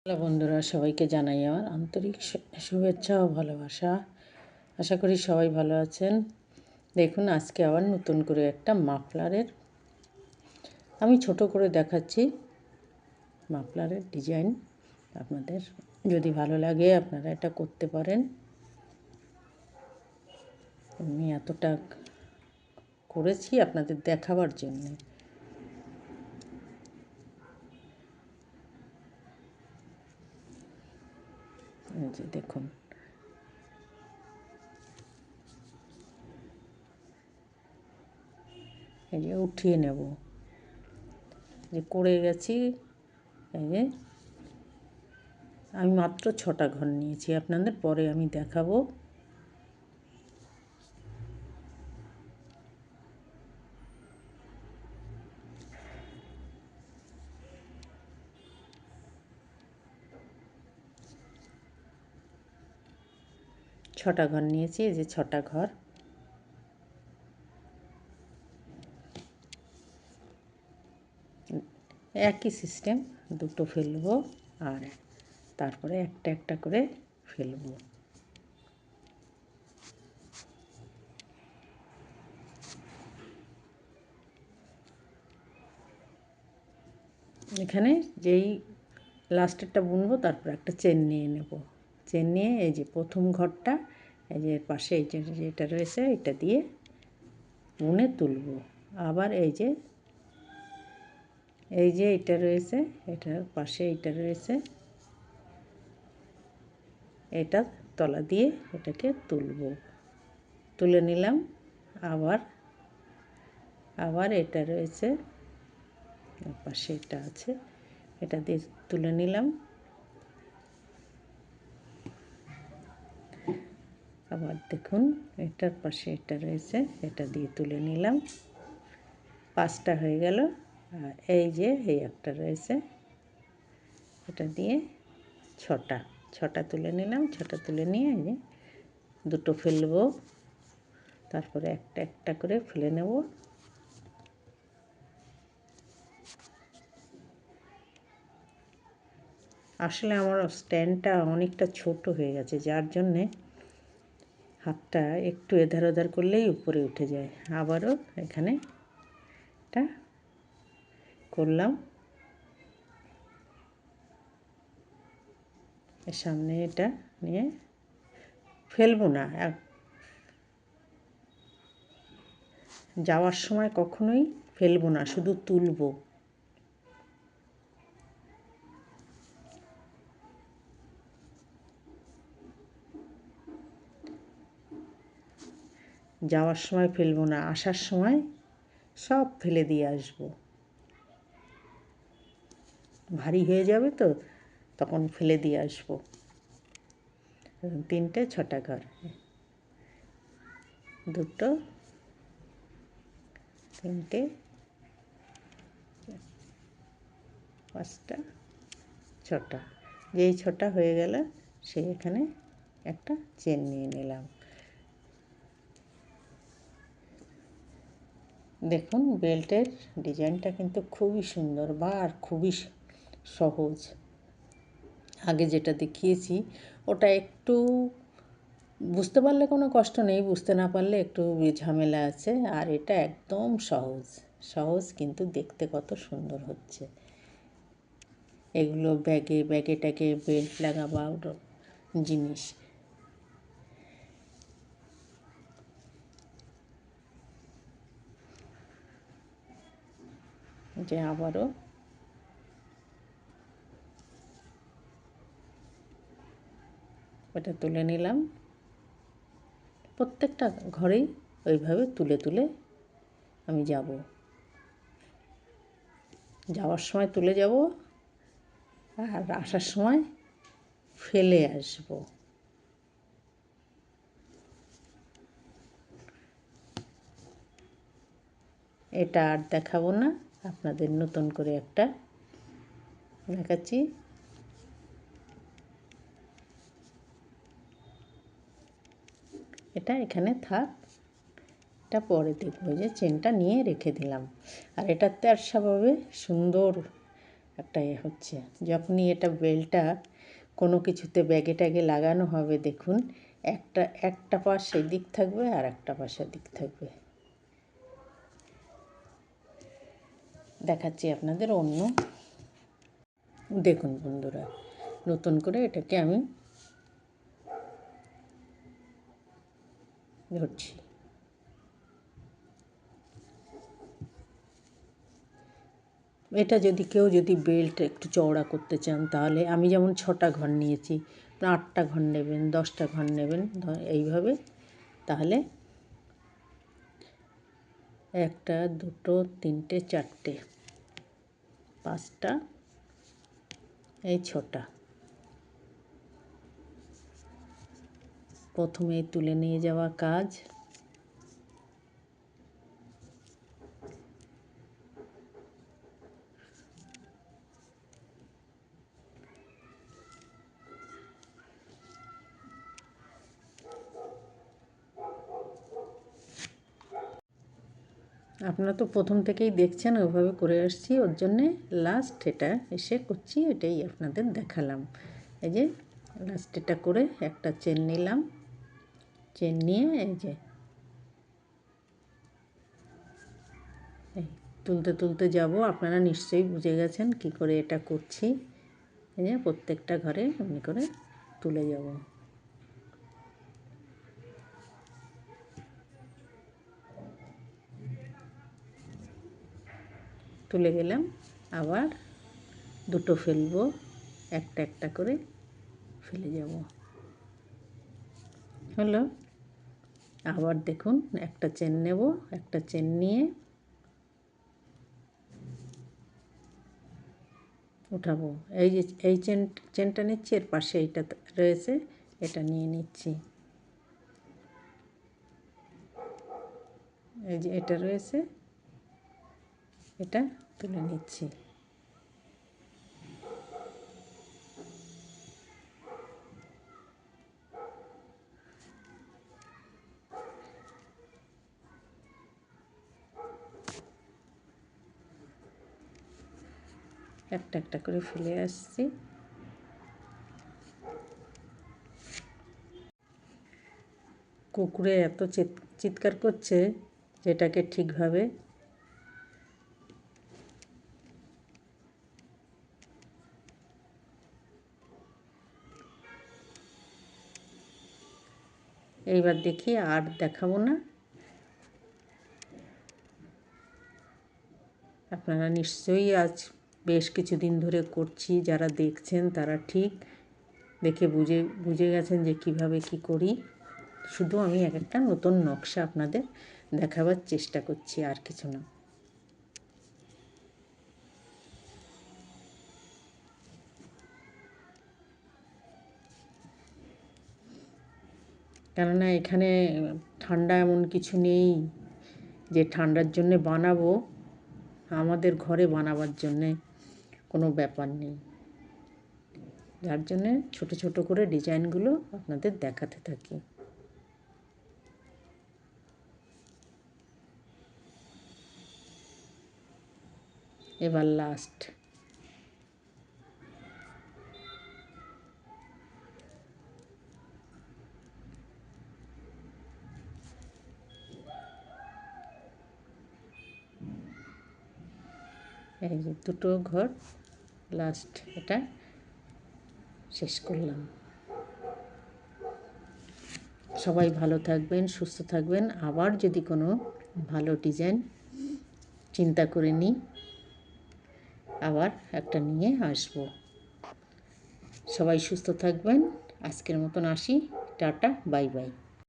Hello বন্ধুরা, সবাইকে জানাই আমার আন্তরিক শুভেচ্ছা ও ভালোবাসা। আশা করি সবাই ভালো আছেন। দেখুন, আজকে আবার নতুন করে একটা মাফলারের আমি ছোট করে দেখাচ্ছি। মাফলারের ডিজাইন আপনাদের যদি ভালো লাগে আপনারা এটা করতে পারেন। আমি এতটা করেছি আপনাদের দেখাবার জন্যে। এই যে দেখুন, এই যে উঠিয়ে নেব, যে করে গেছি। এই যে আমি মাত্র 6টা ঘর নিয়েছি, আপনাদের পরে আমি দেখাবো। ছটা ঘর নিয়েছি, এই যে 6টা ঘর। একই সিস্টেম, দুটো ফেলবো আর তারপরে একটা একটা করে ফেলবো। এখানে যেই লাস্টেরটা বুনবো তারপর একটা চেন নিয়ে নেব। চেন নিয়ে এই যে প্রথম ঘরটা, এই যে পাশে এই যে যেটা রয়েছে এটা দিয়ে বুনে তুলবো। আবার এই যে এটা রয়েছে, এটার পাশে এইটা রয়েছে, এটা তলা দিয়ে এটাকে তুলবো। তুলে নিলাম। আবার আবার এটা রয়েছে, পাশে এটা আছে, এটা দিয়ে তুলে নিলাম। আবার দেখুন, এটার পাশে এটা রয়েছে, এটা দিয়ে তুলে নিলাম। 5টা হয়ে গেল। আর এই যে এই একটা রয়েছে, এটা দিয়ে 6টা তুলে নিলাম। 6টা তুলে নিয়ে এই যে দুটো ফেলবো, তারপরে একটা একটা করে ফেলে নেব। আসলে আমার স্ট্যান্ডটা অনেকটা ছোট হয়ে গেছে, যার জন্যে হাতটা একটু এধার ওধার করলেই উপরে উঠে যায়। আবারও এখানে এটা করলাম, এর সামনে এটা নিয়ে ফেলবো না। যাওয়ার সময় কখনোই ফেলবো না, শুধু তুলবো। যাওয়ার সময় ফেলবো না, আসার সময় সব ফেলে দিয়ে আসবো। ভারী হয়ে যাবে তো, তখন ফেলে দিয়ে আসবো। 3টে 6টা ঘর, 2টো 3টে 5টা 6টা। যেই 6টা হয়ে গেল সেই এখানে একটা চেন নিয়ে নিলাম। দেখুন, বেল্টের ডিজাইনটা কিন্তু খুবই সুন্দর আর খুবই সহজ। আগে যেটা দেখিয়েছি ওটা একটু বুঝতে পারলে কোনো কষ্ট নেই, বুঝতে না পারলে একটু ঝামেলা আছে। আর এটা একদম সহজ সহজ, কিন্তু দেখতে কত সুন্দর হচ্ছে। এগুলো ব্যাগে ট্যাগে বেল্ট লাগাবার জিনিস। যে আবারও এটা তুলে নিলাম। প্রত্যেকটা ঘরেই ওইভাবে তুলে তুলে আমি যাব। যাওয়ার সময় তুলে যাব আর আসার সময় ফেলে আসব। এটা আর দেখাবো না, আপনাদের নতুন করে একটা দেখাচ্ছি। এটা এখানে থাক, এটা পরে দেখবো। যে চেনটা নিয়ে রেখে দিলাম। আর এটাতে আর স্বভাবে সুন্দর একটা হচ্ছে। যখনই এটা বেলটা কোনো কিছুতে ব্যাগে ট্যাগে লাগানো হবে, দেখুন একটা পাশ এই দিক থাকবে আর একটা পাশ দিক থাকবে। দেখাচ্ছি আপনাদের অন্য। দেখুন বন্ধুরা, নতুন করে এটাকে আমি ধরছি। এটা যদি বেল্ট একটু চওড়া করতে চান, তাহলে আমি যেমন 6টা ঘর নিয়েছি, 8টা ঘর নেবেন, 10টা ঘর নেবেন, এইভাবে। তাহলে 1 2 3 4 5টা, এই 6টা। প্রথমে তুলে নিয়ে যাওয়া কাজ, আপনারা তো প্রথম থেকেই দেখছেন ওইভাবে করে আসছি, ওর জন্যে লাস্ট এটা এসে করছি, এটাই আপনাদের দেখালাম। এই যে লাস্ট এটা করে একটা চেন নিলাম, চেন নিয়ে এই যে তুলতে তুলতে যাব। আপনারা নিশ্চয়ই বুঝে গেছেন কি করে এটা করছি। এই যে প্রত্যেকটা ঘরে এমনি করে তুলে যাব। তুলে গেলাম, আবার দুটো ফেলবো, একটা একটা করে ফেলে যাব। হলো। আবার দেখুন একটা চেন নেব, একটা চেন নিয়ে উঠাবো। এই যে এই চেনটা নিচ্ছি, এর পাশে এইটা রয়েছে, এটা নিয়ে নিচ্ছি। এই যে এটা রয়েছে, এটা তুলে নিচ্ছি। একটা একটা করে ফেলে আসছি। কুকুরে এত চিৎকার করছে যেটাকে ঠিকভাবে এইবার দেখি, আর দেখাবো না। আপনারা নিশ্চয়ই আজ বেশ কিছুদিন ধরে করছি, যারা দেখছেন তারা ঠিক দেখে বুঝে গেছেন যে কিভাবে কি করি। শুধু আমি এক একটা নতুন নকশা আপনাদের দেখাবার চেষ্টা করছি, আর কিছু না। কেননা এখানে ঠান্ডা এমন কিছু নেই যে ঠান্ডার জন্যে বানাবো। আমাদের ঘরে বানাবার জন্যে কোনো ব্যাপার নেই, যার জন্যে ছোট ছোট করে ডিজাইনগুলো আপনাদের দেখাতে থাকি। এবার লাস্ট এই যে দুটো ঘর লাস্ট এটা শেষ করলাম। সবাই ভালো থাকবেন, সুস্থ থাকবেন। আবার যদি কোনো ভালো ডিজাইন চিন্তা করে নিই, আবার একটা নিয়ে আসবো। সবাই সুস্থ থাকবেন। আজকের মতন আসি। Tata, bye bye.